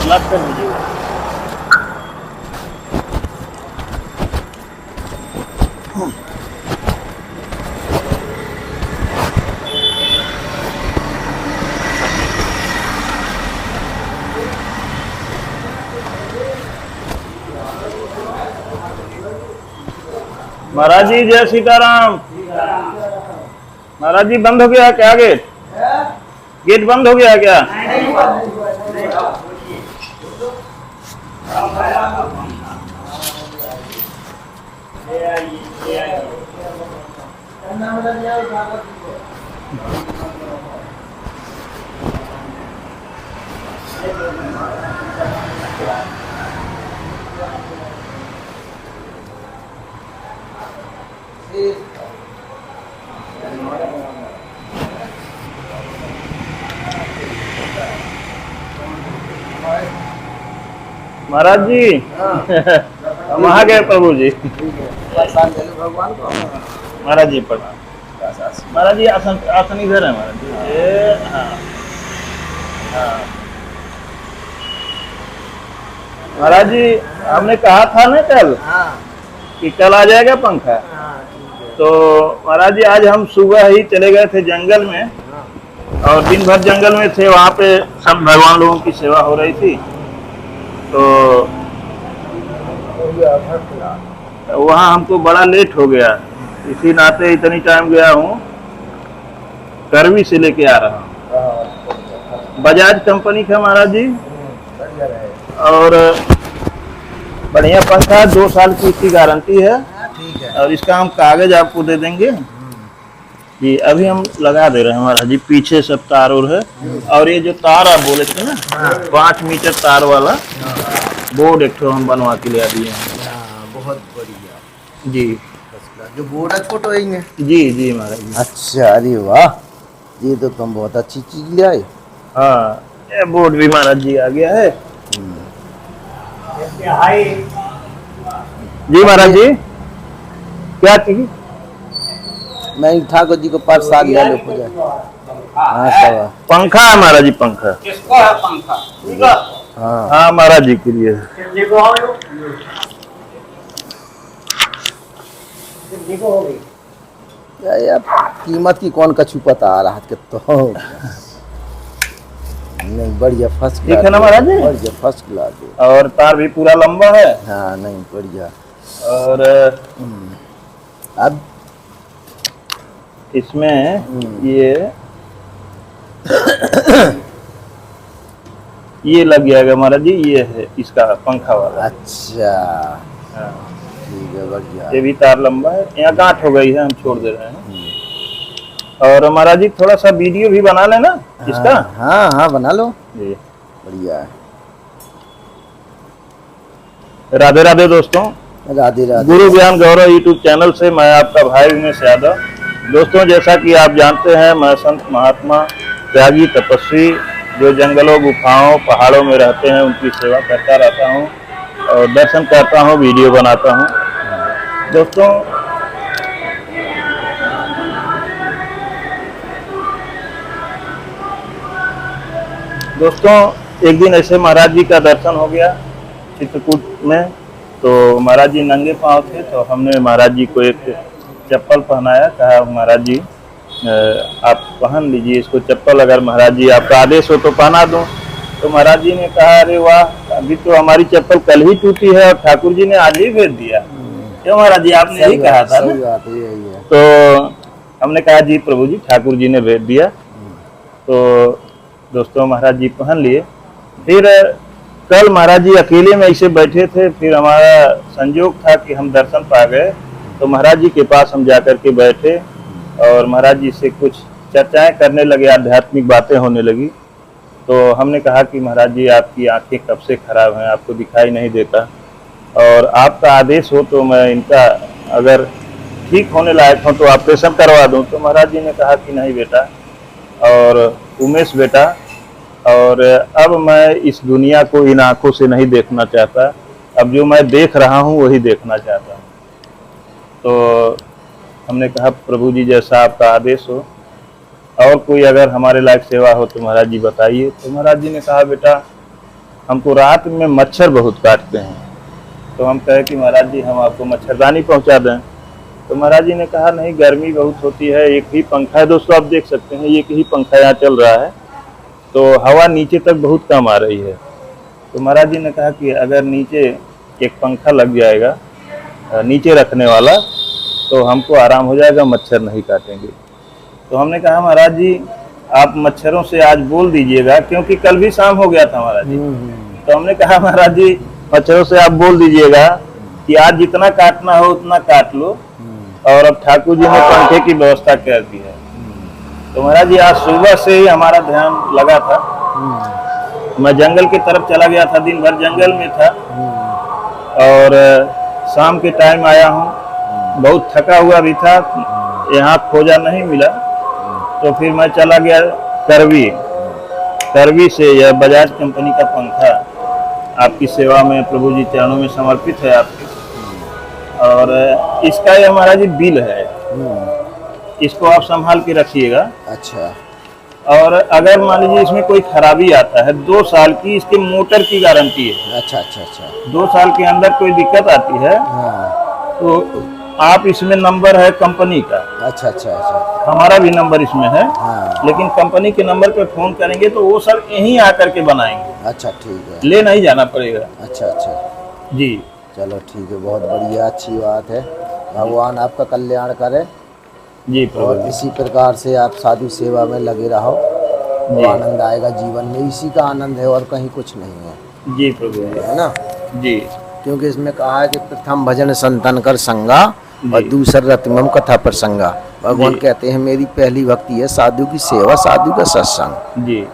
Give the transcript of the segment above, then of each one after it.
लग कर दीजिए। महाराज जी जय सीताराम। महाराज जी बंद हो गया क्या गेट? गेट बंद हो गया क्या? महाराज जी हम आ गए प्रभु जी। भगवान को महाराज जी प्रणाम। महाराज जी आसन आसन इधर है महाराज जी। हाँ हाँ महाराज जी हमने कहा था ना कल कि कल आ जाएगा पंखा। तो महाराज जी आज हम सुबह ही चले गए थे जंगल में और दिन भर जंगल में थे। वहाँ पे सब भगवान लोगों की सेवा हो रही थी। तो वहाँ हमको बड़ा लेट हो गया, इसी नाते इतनी टाइम गया हूँ। करवी से लेके आ रहा हूँ, बजाज कंपनी का महाराज जी। और बढ़िया पंखा, 2 साल की इसकी गारंटी है। और इसका हम कागज आपको दे देंगे जी। अभी हम लगा दे रहे हैं महाराज जी। पीछे सब तार और है। और ये जो तार आप बोले थे ना 5 मीटर तार वाला बोर्ड एक ठो हम बनवा के ले दिए हैं। बहुत बढ़िया जी। जो बोर्ड है छोटा है जी जी महाराज जी। अच्छा, अरे वाह, ये तो तुम बहुत अच्छी चीज ले आए। हाँ ये बोर्ड भी महाराज जी आ गया है। जी महाराज जी क्या चाहिए? मैं ठाकुर जी को प्रसाद ले लो पूजा। हाँ सब पंखा है महाराज जी। पंखा किसको है पंखा? हाँ हाँ महाराज जी के लिए। यार कीमत की कौन कछु पता आ रहा है तो नहीं, बढ़िया फर्स्ट क्लास ठीक है ना महाराज जी? बढ़िया फर्स्ट क्लास है। और तार भी पूरा लंबा है। हाँ नहीं बढ़िया। और अब इसमें ये लग जाएगा महाराज जी। ये है इसका पंखा वाला। अच्छा हाँ। ठीक है बढ़िया। ये भी तार लंबा है। यहाँ गांठ हो गई है, हम छोड़ दे रहे हैं। और महाराज जी थोड़ा सा वीडियो भी बना लेना इसका। हाँ हाँ बना लो जी। बढ़िया है। राधे राधे दोस्तों। राधे राधे। गुरु ज्ञान गौरव यूट्यूब चैनल से मैं आपका भाई उमेश यादव। दोस्तों जैसा कि आप जानते हैं मैं संत महात्मा त्यागी तपस्वी जो जंगलों गुफाओं पहाड़ों में रहते हैं उनकी सेवा करता रहता हूं और दर्शन करता हूं, वीडियो बनाता हूं। दोस्तों एक दिन ऐसे महाराज जी का दर्शन हो गया चित्रकूट में। तो महाराज जी नंगे पांव थे, तो हमने महाराज जी को एक चप्पल पहनाया। कहा महाराज जी आप पहन लीजिए इसको चप्पल, अगर महाराज जी आपका आदेश हो तो पहना दूं। तो महाराज जी ने कहा अरे वाह, अभी तो हमारी चप्पल कल ही टूटी है और ठाकुर जी ने आज ही भेज दिया। क्यों महाराज जी आपने यही कहा था ना? तो हमने कहा जी प्रभु जी ठाकुर जी ने भेज दिया। तो दोस्तों महाराज जी पहन लिए। फिर कल महाराज जी अकेले में ऐसे बैठे थे, फिर हमारा संयोग था कि हम दर्शन पा गए। तो महाराज जी के पास हम जाकर के बैठे और महाराज जी से कुछ चर्चाएं करने लगे, आध्यात्मिक बातें होने लगी। तो हमने कहा कि महाराज जी आपकी आंखें कब से खराब हैं, आपको दिखाई नहीं देता और आपका आदेश हो तो मैं इनका अगर ठीक होने लायक हो तो ऑपरेशन करवा दूं। तो महाराज जी ने कहा कि नहीं बेटा और उमेश बेटा, और अब मैं इस दुनिया को इन आंखों से नहीं देखना चाहता, अब जो मैं देख रहा हूं वही देखना चाहता हूं। तो हमने कहा प्रभु जी जैसा आपका आदेश हो। और कोई अगर हमारे लायक सेवा हो तो महाराज जी बताइए। तो महाराज जी ने कहा, बेटा हमको रात में मच्छर बहुत काटते हैं। तो हम कहे कि महाराज जी हम आपको मच्छरदानी पहुंचा दें। तो महाराज जी ने कहा, नहीं, गर्मी बहुत होती है, एक ही पंखा है। दोस्तों आप देख सकते हैं एक ही पंखा यहाँ चल रहा है, तो हवा नीचे तक बहुत कम आ रही है। तो महाराज जी ने कहा कि अगर नीचे एक पंखा लग जाएगा नीचे रखने वाला, तो हमको आराम हो जाएगा, मच्छर नहीं काटेंगे। तो हमने कहा, महाराज जी आप मच्छरों से आज बोल दीजिएगा, क्योंकि कल भी शाम हो गया था महाराज जी। तो हमने कहा, महाराज जी मच्छरों से आप बोल दीजिएगा कि आज जितना काटना हो उतना काट लो, और अब ठाकुर जी ने पंखे की व्यवस्था कर दी है। तो महाराज जी आज सुबह से ही हमारा ध्यान लगा था। मैं जंगल की तरफ चला गया था, दिन भर जंगल में था, और शाम के टाइम आया हूँ, बहुत थका हुआ भी था, यहाँ खोजा नहीं मिला। तो फिर मैं चला गया करवी से, यह बजाज कंपनी का पंखा आपकी सेवा में, प्रभु जी चरणों में समर्पित है आपके। और इसका ये हमारा जी बिल है, इसको आप संभाल के रखिएगा। अच्छा। और अगर मान लीजिए इसमें कोई खराबी आता है, 2 साल की इसके मोटर की गारंटी है। अच्छा अच्छा अच्छा। 2 साल के अंदर कोई दिक्कत आती है तो आप, इसमें नंबर है कंपनी का। अच्छा अच्छा अच्छा। हमारा भी नंबर इसमें है, लेकिन कंपनी के नंबर पे फोन करेंगे तो वो सर यहीं आकर के बनाएंगे। अच्छा ठीक है, ले नहीं जाना पड़ेगा। अच्छा अच्छा जी, चलो ठीक है, बहुत बढ़िया, अच्छी बात है। भगवान आपका कल्याण करे जी और प्रभु। इसी प्रकार से आप साधु सेवा में लगे रहो, तो आनंद आएगा जीवन में। इसी का आनंद है और कहीं कुछ नहीं है। जी प्रभु, है ना? जी। क्योंकि इसमें कहा है कि प्रथम भजन संतन कर संगा और दूसर रतिमम कथा प्रसंगा। भगवान कहते हैं मेरी पहली भक्ति है साधु की सेवा, साधु का सत्संग। जी।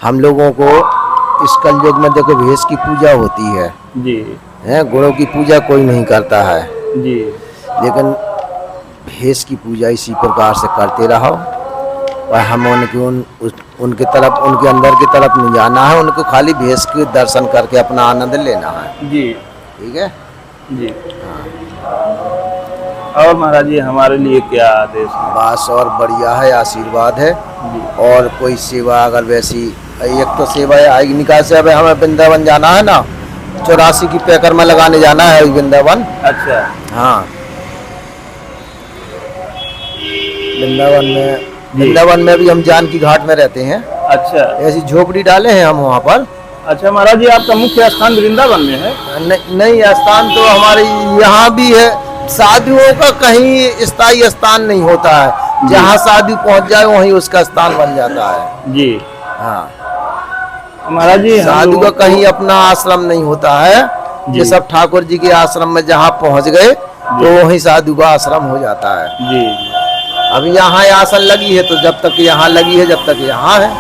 हम लोगों को इस कलयुग में देखो भेष की पूजा होती है, जी है, गुणों की पूजा कोई नहीं करता है। जी। लेकिन भेष की पूजा इसी प्रकार से करते रहो, और हम उनके तरफ, उनके अंदर की तरफ नहीं जाना है, उनको खाली भेष के दर्शन करके अपना आनंद लेना है। जी ठीक है जी। और महाराज जी हमारे लिए क्या आदेश है? बस और बढ़िया है, आशीर्वाद है। और कोई सेवा अगर वैसी, एक तो सेवा है आइग्निका से, अब हमें वृंदावन जाना है ना, 84 की पैकर में लगाने जाना है वृंदावन। अच्छा। हाँ, वृंदावन में भी हम जानकी घाट में रहते हैं। अच्छा। ऐसी झोपड़ी डाले हैं हम वहाँ पर। अच्छा महाराज जी, आपका मुख्य स्थान वृंदावन में है? नहीं, स्थान तो हमारे यहाँ भी है। साधुओं का कहीं स्थायी स्थान नहीं होता है, जहाँ साधु पहुँच जाए वहीं उसका स्थान बन जाता है। जी हाँ महाराज जी, साधु का कहीं अपना आश्रम नहीं होता है। ये सब ठाकुर जी के आश्रम में जहाँ पहुँच गए तो वहीं साधु का आश्रम हो जाता है। जी। अब यहाँ आसन लगी है तो जब तक यहाँ लगी है, जब तक यहाँ है।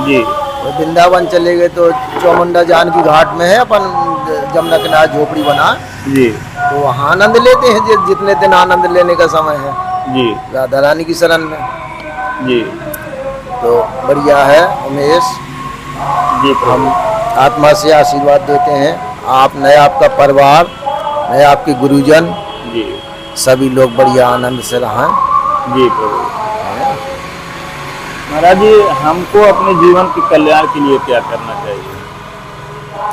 जी। तो वृंदावन चले गए तो चौमुंडा जानकी घाट में है अपन जमुना किनारे झोपड़ी बना, जी। तो वहाँ आनंद लेते हैं जितने दिन आनंद लेने का समय है। जी। राधा रानी की शरण में। जी। तो बढ़िया है उमेश, जी हम आत्मा से आशीर्वाद देते हैं। आप नए, आपका परिवार, नए आपके गुरुजन, जी। सभी लोग बढ़िया आनंद से रहें। जी प्रभु। महाराज जी, हमको अपने जीवन के कल्याण के लिए क्या करना चाहिए?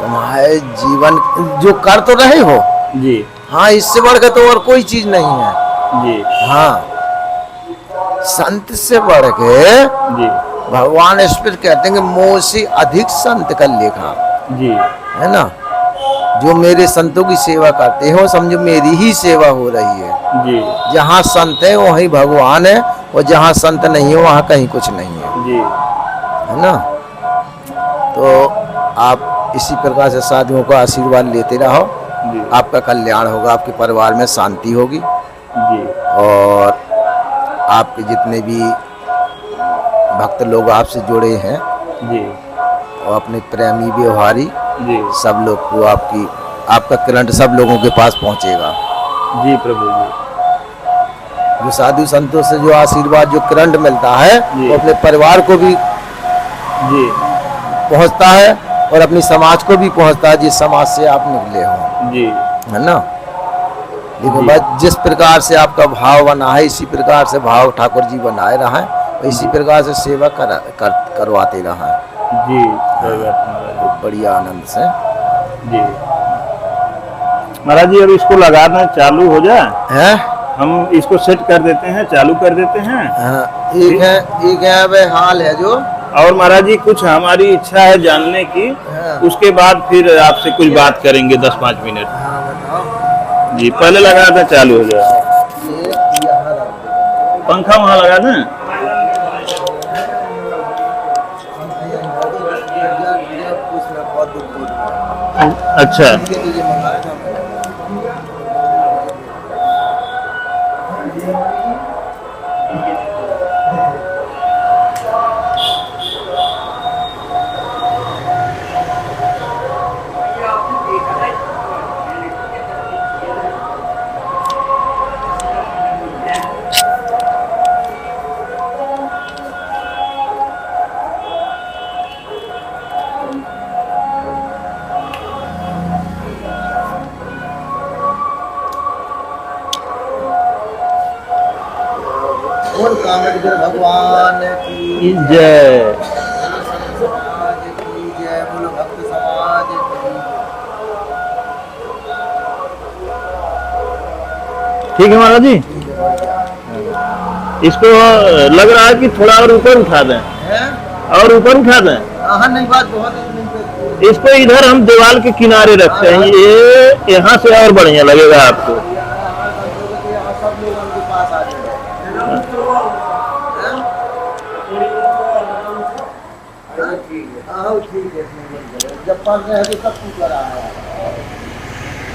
तुम्हारे जीवन जो कर तो रहे हो, जी। हाँ, इससे बढ़कर तो और कोई चीज नहीं है। जी। हाँ, संत से बढ़ के जी। भगवान इस पर कहते हैं कि मोह से अधिक संत कर लेखा। जी। है ना? जो मेरे संतों की सेवा करते हो, समझो मेरी ही सेवा हो रही है। जी। जहाँ संत है वहीं भगवान है, और जहाँ संत नहीं है वहाँ कहीं कुछ नहीं है। जी। है ना? तो आप इसी प्रकार से साधुओं का आशीर्वाद लेते रहो। जी। आपका कल्याण होगा, आपके परिवार में शांति होगी, जी। और आपके जितने भी भक्त लोग आपसे जुड़े हैं, जी। और अपने प्रेमी व्यवहारी, जी। सब लोग को आपका करंट सब लोगों के पास पहुंचेगा। जी प्रभु जी। जो साधु संतों से जो आशीर्वाद, जो करंट मिलता है, वो अपने परिवार को भी जी पहुंचता है और अपनी समाज को भी पहुंचता है, जिस समाज से आप निकले हो। जी। है ना? लेकिन बस जिस प्रकार से आपका भाव बना है, इसी प्रकार से भाव ठाकुर जी बनाए रहें, इसी प्रकार से सेवा करवाते रहा है जी सही बात महाराज बढ़िया आनंद से। जी। महाराज जी अब इसको लगाना चालू हो जाए, हैं? हम इसको सेट कर देते हैं, चालू कर देते हैं। हाँ, एक है वह हाल है जो। और महाराज जी कुछ हमारी इच्छा है जानने की, हाँ। उसके बाद फिर आपसे कुछ बात करेंगे 10-5 मिनट। हाँ बताओ। जी पहले लगा दें, चालू हो जाए। ये यहाँ रख दो। पंखा वहाँ लगा दें। उसमें बहुत दुख अच्छा इसके लिए मंगाया था मैंने। बोल कामदेव भगवान की जय। समाज की जय, बोलो भक्त समाज की। ठीक है महाराज जी, इसको लग रहा है कि थोड़ा और ऊपर उठा दें, हैं? और ऊपर उठा दें। हाँ नहीं, बात बहुत है, नहीं करती। इसको इधर हम दीवार के किनारे रखते हैं, ये यहाँ से और बढ़िया लगेगा आपको। यहाँ सब लोग उनके पास आ जाएंगे। हाँ ठीक है, जब पढ़ रहे हैं तो सब कुछ करा है,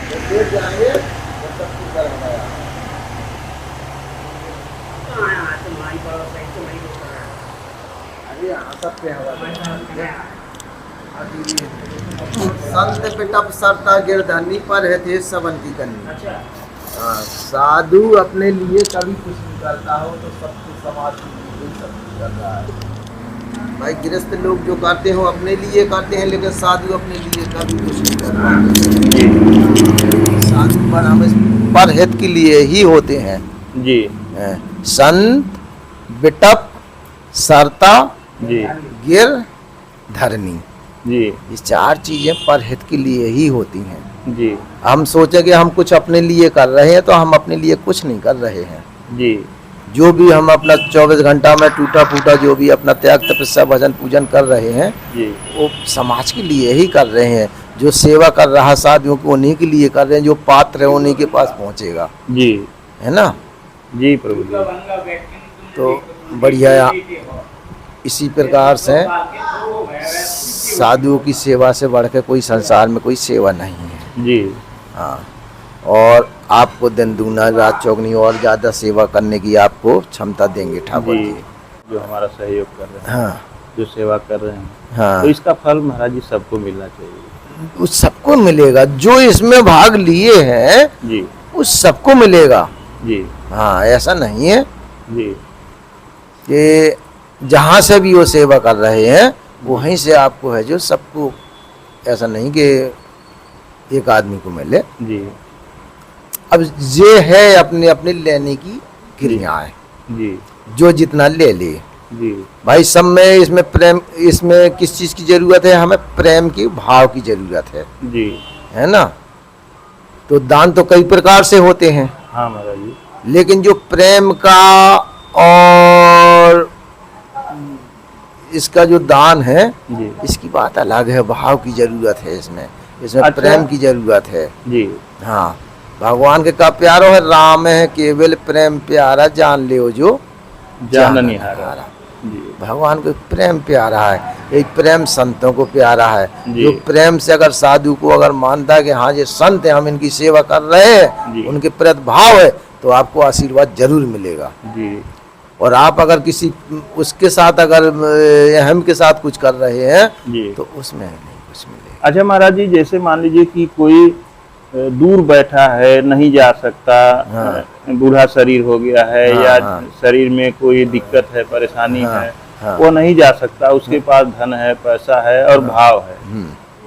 जब देख जाएंगे तो सब कुछ करा है। अरे यहाँ सब पे संत पिटप सरता गिरधनी पर है थे सबन की कन्नी। हाँ, साधु अपने लिए कभी कुछ नहीं करता हो तो सबको समाज के लिए सब कुछ कर रहा है। भाई गृहस्थ लोग जो करते हो अपने लिए करते हैं, लेकिन साधु अपने लिए कभी कुछ नहीं कर पाते। साधु पर हम पर हित के लिए ही होते हैं जी। संत बिटप सरता जी गिर धरनी, जी ये चार चीजें पर हित के लिए ही होती हैं। जी हम सोचे कि हम कुछ अपने लिए कर रहे हैं तो हम अपने लिए कुछ नहीं कर रहे हैं। जी जो भी हम अपना 24 घंटा में टूटा फूटा जो भी अपना त्याग तपस्या भजन पूजन कर रहे हैं जी वो समाज के लिए ही कर रहे हैं। जो सेवा कर रहा साधुओं को उन्हीं के लिए कर रहे हैं, जो पात्र है उन्हीं के पास पहुंचेगा, जी है ना। जी प्रभु जी। तो बढ़िया, इसी प्रकार से साधुओं की सेवा से बढ़ के कोई संसार में कोई सेवा नहीं है। जी हाँ, और आपको दिन दूना रात चौगनी और ज़्यादा सेवा करने की आपको क्षमता देंगे ठाकुर जी। जो हमारा सहयोग कर रहे हैं, हाँ जो सेवा कर रहे हैं, हाँ, तो इसका फल महाराज जी सबको मिलना चाहिए। उस सबको मिलेगा जो इसमें भाग लिए हैं, जी उस सबको मिलेगा। जी हाँ, ऐसा नहीं है जी कि जहाँ से भी वो सेवा कर रहे हैं वहीं से आपको है जो सबको, ऐसा नहीं कि एक आदमी को मिले। जी अब ये है अपने अपने लेने की क्रियाएं, जी जो जितना ले ले। जी भाई सब में इसमें प्रेम, इसमें किस चीज़ की ज़रूरत है, हमें प्रेम की भाव की ज़रूरत है जी। है ना। तो दान तो कई प्रकार से होते हैं, हाँ महाराज जी। लेकिन जो प्रेम का और इसका जो दान है जी इसकी बात अलग है, भाव की ज़रूरत है इसमें, इसमें अच्छा। प्रेम की ज़रूरत है। जी हाँ, भगवान के का प्यारो है, राम है केवल प्रेम प्यारा, जान ले जो जाननी हारा। जी भगवान को प्रेम प्यारा है, एक प्रेम संतों को प्यारा है। जी। जो प्रेम से अगर साधु को अगर मानता है कि हाँ ये संत है, हम इनकी सेवा कर रहे हैं, जी। उनके प्रति भाव है, तो आपको आशीर्वाद जरूर मिलेगा। जी और आप अगर किसी उसके साथ अगर हम के साथ कुछ कर रहे हैं जी। तो उसमें नहीं कुछ मिलेगा। अच्छा महाराज जी, जैसे मान लीजिए कि कोई दूर बैठा है, नहीं जा सकता, हाँ। बूढ़ा शरीर हो गया है, हाँ, या हाँ। शरीर में कोई दिक्कत है, परेशानी हाँ, है, हाँ। वो नहीं जा सकता, उसके पास धन है, पैसा है और भाव है,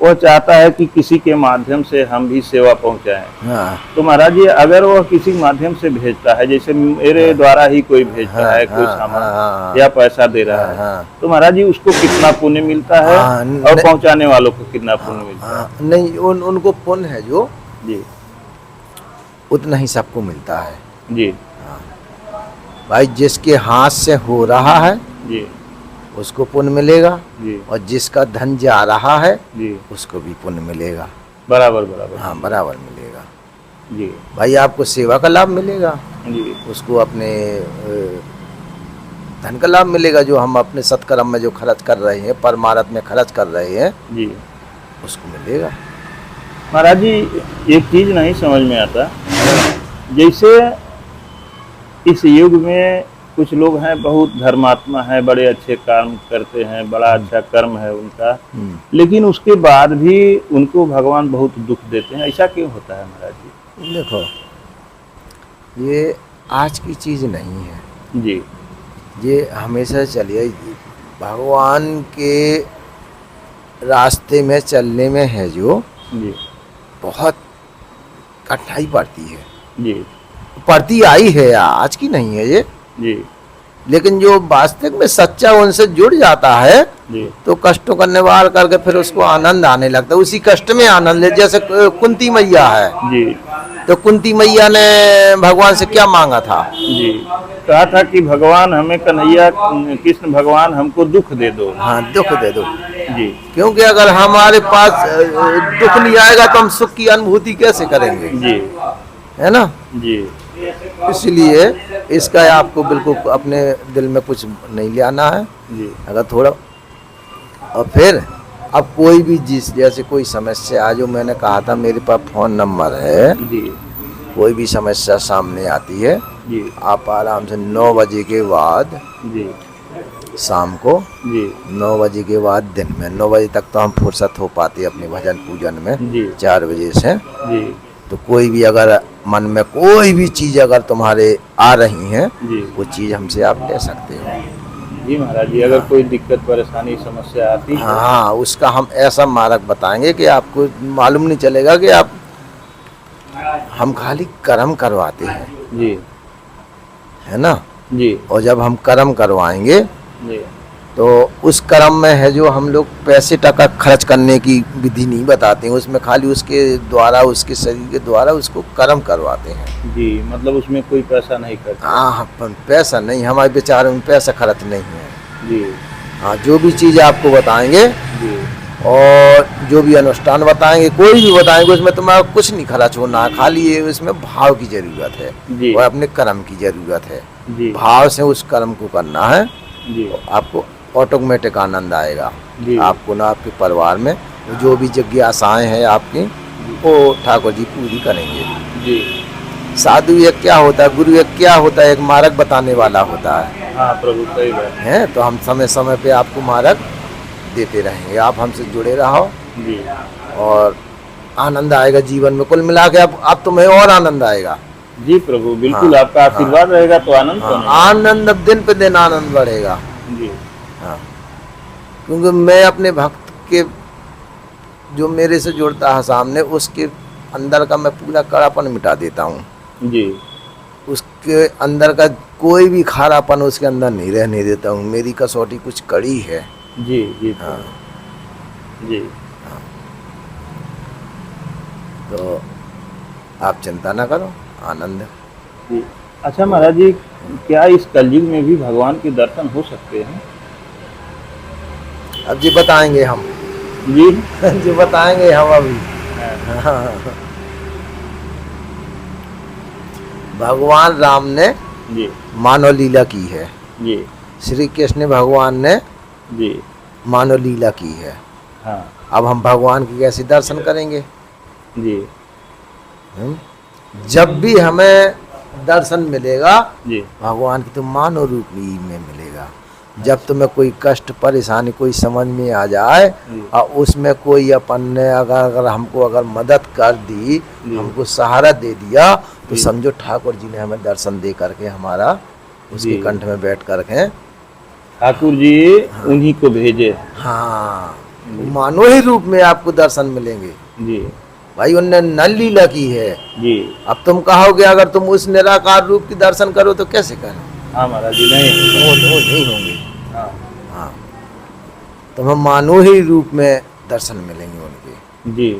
वो चाहता है कि किसी के माध्यम से हम भी सेवा पहुंचाएं। हाँ तो महाराज जी अगर वो किसी माध्यम से भेजता है, जैसे मेरे द्वारा ही कोई भेजता है कोई सामान या पैसा दे रहा है, तो महाराज जी उसको कितना पुण्य मिलता है और पहुंचाने वालों को कितना पुण्य मिलता है? नहीं, उनको पुण्य है जो जी उतना ही सबको मिलता है जी भाई। जिसके हाथ से हो रहा है जी उसको पुण्य मिलेगा, जी और जिसका धन जा रहा है जी उसको भी पुण्य मिलेगा। बराबर बराबर। हाँ बराबर मिलेगा जी भाई। आपको सेवा का लाभ मिलेगा, जी उसको अपने धन का लाभ मिलेगा, जो हम अपने सत्कर्म में जो खर्च कर रहे हैं, परमार्थ में खर्च कर रहे हैं, जी। उसको मिलेगा। महाराज जी एक चीज नहीं समझ में आता, जैसे इस युग में कुछ लोग हैं बहुत धर्मात्मा हैं, बड़े अच्छे काम करते हैं, बड़ा अच्छा कर्म है उनका, लेकिन उसके बाद भी उनको भगवान बहुत दुख देते हैं, ऐसा क्यों होता है महाराज जी? देखो ये आज की चीज़ नहीं है जी, ये हमेशा चलिए भगवान के रास्ते में चलने में है जो जी बहुत कठिनाई पड़ती है, जी पड़ती आई है, आज की नहीं है ये। जी लेकिन जो वास्तविक में सच्चा उनसे जुड़ जाता है जी तो कष्टों का निवार करके फिर उसको आनंद आने लगता है, उसी कष्ट में आनंद ले। जैसे कुंती मैया है, जी तो कुंती मैया ने भगवान से क्या मांगा था? जी, कहा था कि भगवान हमें कन्हैया कृष्ण भगवान हमको दुख दे दो। हाँ दुख दे दो जी, क्योंकि अगर हमारे पास दुख नहीं आएगा तो हम सुख की अनुभूति कैसे करेंगे? जी है ना? जी इसलिए इसका आपको बिल्कुल अपने दिल में कुछ नहीं ले आना है। जी अगर थोड़ा और फिर अब कोई भी जिस जैसे कोई समस्या आज, जो मैंने कहा था मेरे पास फ़ोन नंबर है, जी कोई भी समस्या सामने आती है जी आप आराम से 9 बजे के बाद जी शाम को, जी 9 बजे के बाद दिन में 9 बजे तक तो हम फुर्सत हो पाती है अपने भजन पूजन में, जी 4 बजे से। जी तो कोई भी अगर मन में कोई भी चीज़ अगर तुम्हारे आ रही है जी वो चीज़ हमसे आप ले सकते हो। जी महाराज जी, अगर कोई दिक्कत परेशानी समस्या आती है, हाँ उसका हम ऐसा मार्ग बताएंगे कि आपको मालूम नहीं चलेगा कि आप, हम खाली कर्म करवाते हैं, जी है ना? जी और जब हम कर्म करवाएंगे जी तो उस कर्म में है जो हम लोग पैसे टका खर्च करने की विधि नहीं बताते हैं, उसमें खाली उसके द्वारा, उसके शरीर के द्वारा उसको कर्म करवाते हैं। जी, मतलब उसमें कोई पैसा नहीं करता। हाँ पैसा नहीं, हमारे विचार में पैसा खर्च नहीं है। जी हाँ जो भी चीज़ आपको बताएंगे जी और जो भी अनुष्ठान बताएंगे, कोई भी बताएंगे, उसमें तुम्हारा कुछ नहीं खर्च होना है, खाली ये उसमें भाव की जरूरत है जी और अपने कर्म की जरूरत है। जी भाव से उस कर्म को करना है, जी आपको ऑटोमेटिक आनंद आएगा। जी आपको ना आपके परिवार में जो भी जिज्ञासाएं हैं आपकी, वो ठाकुर जी पूरी करेंगे। जी साधु एक क्या होता है, गुरु एक क्या होता है, एक मार्ग बताने वाला होता है। हाँ प्रभु, सही बात हैं तो हम समय समय पे आपको मार्ग देते रहेंगे, आप हमसे जुड़े रहो जी और आनंद आएगा जीवन में। कुल मिला के अब तुम्हें और आनंद आएगा। जी प्रभु, बिल्कुल हाँ, आपका आशीर्वाद रहेगा तो आनंद हाँ, तो आनंद दिन पे दिन आनंद बढ़ेगा। जी हाँ क्योंकि मैं अपने भक्त के जो मेरे से जुड़ता है सामने, उसके अंदर का मैं पूरा कड़ापन मिटा देता हूँ। जी उसके अंदर का कोई भी खारापन उसके अंदर नहीं रहने देता हूँ। मेरी कसौटी कुछ कड़ी है। जी जी हाँ जी तो आप चिंता ना करो, आनंद। जी। अच्छा महाराज जी, क्या इस कलयुग में भी भगवान के दर्शन हो सकते हैं? अब जी बताएंगे हम जी जी बताएंगे हम अभी। हाँ। भगवान राम ने जी मानव लीला की है, जी श्री कृष्ण भगवान ने जी मानव लीला की है। हाँ अब हम भगवान की कैसे दर्शन करेंगे? जी जब भी हमें दर्शन मिलेगा जी भगवान की तो मानव रूप ही में मिलेगा। जब तुम्हें कोई कष्ट परेशानी कोई समझ में आ जाए जी। और उसमें कोई अपन ने अगर हमको अगर मदद कर दी, जी। हमको सहारा दे दिया, तो जी। समझो ठाकुर जी ने हमें दर्शन दे करके हमारा उसके जी। कंठ में बैठ करके ठाकुर जी उन्हीं को भेजे। हाँ मानव ही रूप में आपको दर्शन मिलेंगे। जी भाई उनने नल लीला की है। जी। अब तुम कहोगे अगर तुम उस निराकार रूप की दर्शन करो तो कैसे करें? हाँ महाराज जी, नहीं। वो नहीं होंगे। हाँ हाँ, तुम्हें मानव ही रूप में दर्शन मिलेंगे उनके। जी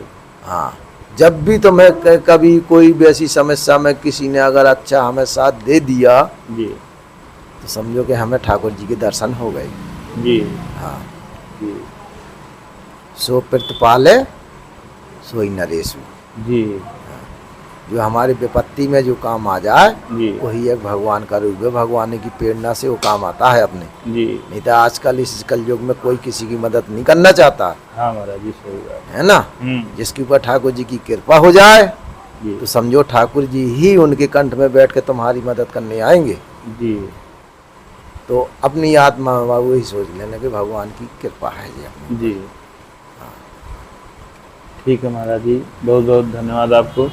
हाँ, जब भी तुम्हें कभी कोई भी ऐसी समस्या में किसी ने अगर अच्छा हमें साथ दे दिया जी तो समझो कि हमें ठाकुर जी के दर्शन हो गए। जी हाँ, जी सो प्रतिपाले सोई नरेशु। जी जो हमारी विपत्ति में जो काम आ जाए जी वही एक भगवान का रूप है। भगवान की प्रेरणा से वो काम आता है अपने। जी। नहीं तो आजकल इस कलयुग में कोई किसी की मदद नहीं करना चाहता, हाँ महाराज जी, सही बात। है ना। जिसके ऊपर ठाकुर जी की कृपा हो जाए जी तो समझो ठाकुर जी ही उनके कंठ में बैठ के तुम्हारी मदद करने आएंगे। जी तो अपनी आत्मा वही सोच लेना कि भगवान की कृपा है ये अपनी। जी। ठीक है महाराज जी, बहुत बहुत धन्यवाद आपको,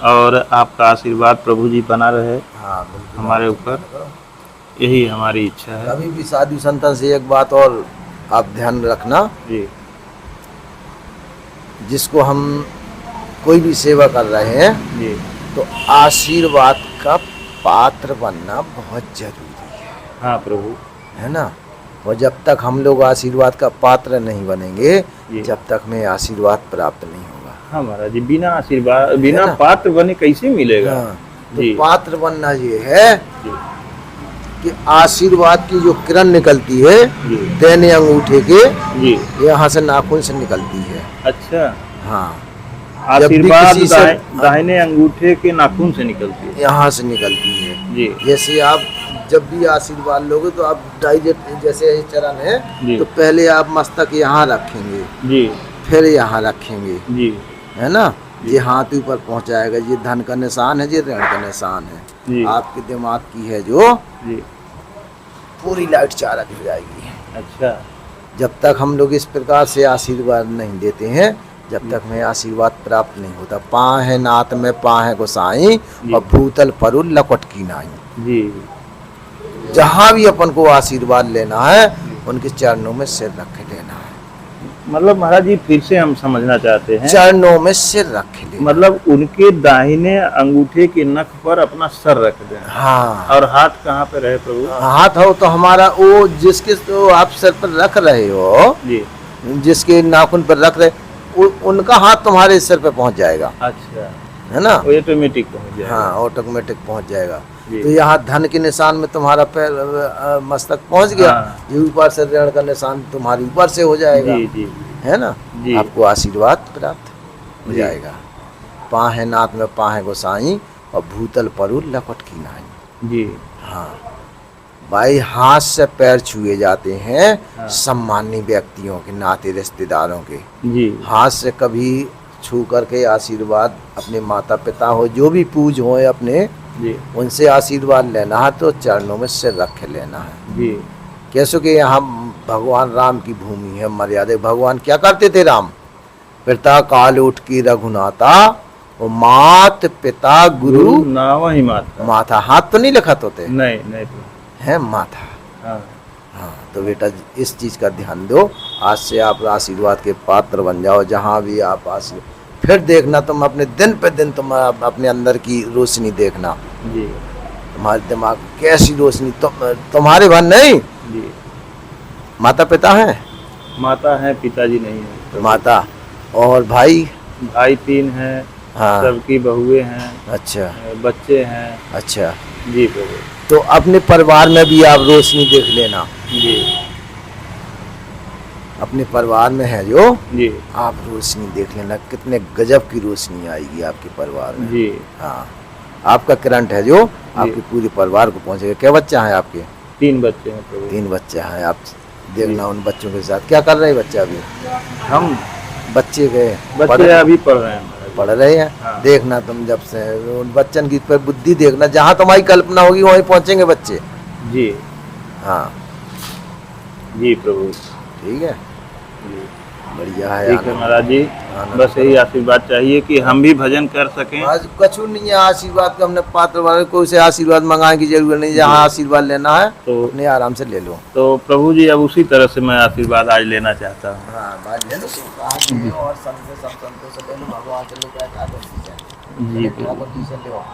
और आपका आशीर्वाद प्रभु जी बना रहे हाँ बिल्कुल हमारे ऊपर, यही हमारी इच्छा है। कभी भी साधु संतन से एक बात और आप ध्यान रखना, जी जिसको हम कोई भी सेवा कर रहे हैं जी तो आशीर्वाद का पात्र बनना बहुत जरूरी है। हाँ प्रभु, है ना। और जब तक हम लोग आशीर्वाद का पात्र नहीं बनेंगे जी। जब तक हमें आशीर्वाद प्राप्त नहीं होगा। हाँ महाराज जी, बिना आशीर्वाद, बिना ना? पात्र बने कैसे मिलेगा? हाँ, जी तो पात्र बनना ये है जी कि आशीर्वाद की जो किरण निकलती है जी दैने अंगूठे के जी। यहाँ से नाखून से निकलती है। अच्छा, हाँ, जब भी आशीर्वाद किसी से दाहिने अंगूठे के नाखून से निकलती है। यहाँ से निकलती है। जी जैसे आप जब भी आशीर्वाद लोगे तो आप डाइजेक्ट, जैसे ये चरण है जी तो पहले आप मस्तक यहाँ रखेंगे, जी फिर यहाँ रखेंगे, जी है ना। ये हाथ ऊपर पहुँचाएगा, ये धन का निशान है, ये ऋण का निशान है। जी आपके दिमाग की है जो जी। पूरी लाइट चालक हो जाएगी। अच्छा जब तक हम लोग इस प्रकार से आशीर्वाद नहीं देते हैं जब तक हमें आशीर्वाद प्राप्त नहीं होता। पाँ है नाथ में पाँ है गोसाई जी। और भूतल परुल लपट की नाई। जी जहाँ भी अपन को आशीर्वाद लेना है उनके चरणों में सिर रख के लेना है। मतलब महाराज जी, फिर से हम समझना चाहते हैं, चरणों में सिर रख के लेना। मतलब उनके दाहिने अंगूठे के नख पर अपना सर रख दें। हाँ, और हाथ कहाँ पे रहे प्रभु? हाथ हो तो हमारा वो जिसके तो आप सिर पर रख रहे हो, जी। जिसके नाखून पर रख रहे उनका हाथ तुम्हारे सिर पे पहुंच जाएगा, अच्छा, है ना। वो ऑटोमेटिक पहुंच जाएगा। हाँ, ऑटोमेटिक पहुंच जाएगा। जी। तो यहाँ धन के निशान में तुम्हारा पैर मस्तक पहुंच गया। हाँ। ये ऊपर से ऋण का निशान तुम्हारी ऊपर से हो जाएगा, जी जी है ना। जी। आपको आशीर्वाद प्राप्त हो जी। जाएगा। पाँ है नाथ में पाँ है गोसाई और भूतल परुल लपट की नाई। जी। हाँ भाई, हाथ से पैर छुए जाते हैं हाँ। सम्मानी व्यक्तियों के, नाते रिश्तेदारों के। जी हाथ से कभी छू करके आशीर्वाद अपने माता पिता हो जो भी पूज हो अपने, जी उनसे आशीर्वाद लेना है तो चरणों में सिर रख के लेना है। जी कैसे कि यहाँ भगवान राम की भूमि है, मर्यादा। भगवान क्या करते थे? राम पिता काल उठ की रघुनाथा और मात पिता गुरु नावा ही माता। माथा। हाथ तो नहीं लिखत होते नहीं नहीं प्रभु। है, माथा। हाँ हाँ, तो बेटा इस चीज़ का ध्यान दो। आज से आप आशीर्वाद के पात्र बन जाओ। जहाँ भी आप आशीर्वाद, फिर देखना तुम अपने दिन पे दिन तुम अपने अंदर की रोशनी देखना। जी तुम्हारे दिमाग कैसी रोशनी। तुम्हारे भर नहीं, जी। माता पिता हैं? माता है, पिताजी नहीं है प्रभु। माता और भाई? भाई 3 हैं, हाँ, सबकी बहुएं हैं, अच्छा बच्चे हैं। अच्छा। जी प्रभु। तो अपने परिवार में भी आप रोशनी देख लेना। जी अपने परिवार में है जो, जी आप रोशनी देख लेना, कितने गजब की रोशनी आएगी आपके परिवार में। जी। हाँ, आपका करंट है जो आपके पूरे परिवार को पहुंचेगा। क्या बच्चा है आपके? 3 बच्चे हैं प्रभु। 3 बच्चे हैं। आप देखना उन बच्चों के साथ क्या कर रहे हैं बच्चे अभी? हम बच्चे गए बच्चे अभी पढ़ रहे हैं महाराज। पढ़ रहे हैं। हाँ। देखना तुम जब से उन बच्चन की पर बुद्धि देखना, जहाँ तुम्हारी कल्पना होगी वहीं पहुंचेंगे बच्चे। जी हाँ जी प्रभु। ठीक है। जी बढ़िया है। ठीक है महाराज जी, आनंद बस यही आशीर्वाद चाहिए कि हम भी भजन कर सकें। आज कछु नहीं है आशीर्वाद का, हमने पात्र वाले को से आशीर्वाद मंगाने की जरूरत नहीं, जहाँ आशीर्वाद लेना है तो अपने आराम से ले लो। तो प्रभु जी अब उसी तरह से मैं आशीर्वाद आज लेना चाहता हूँ। हाँ बात ले लो, आज ले लो और संतों से ले लो, भगवान से लो, क्या जी ले लो।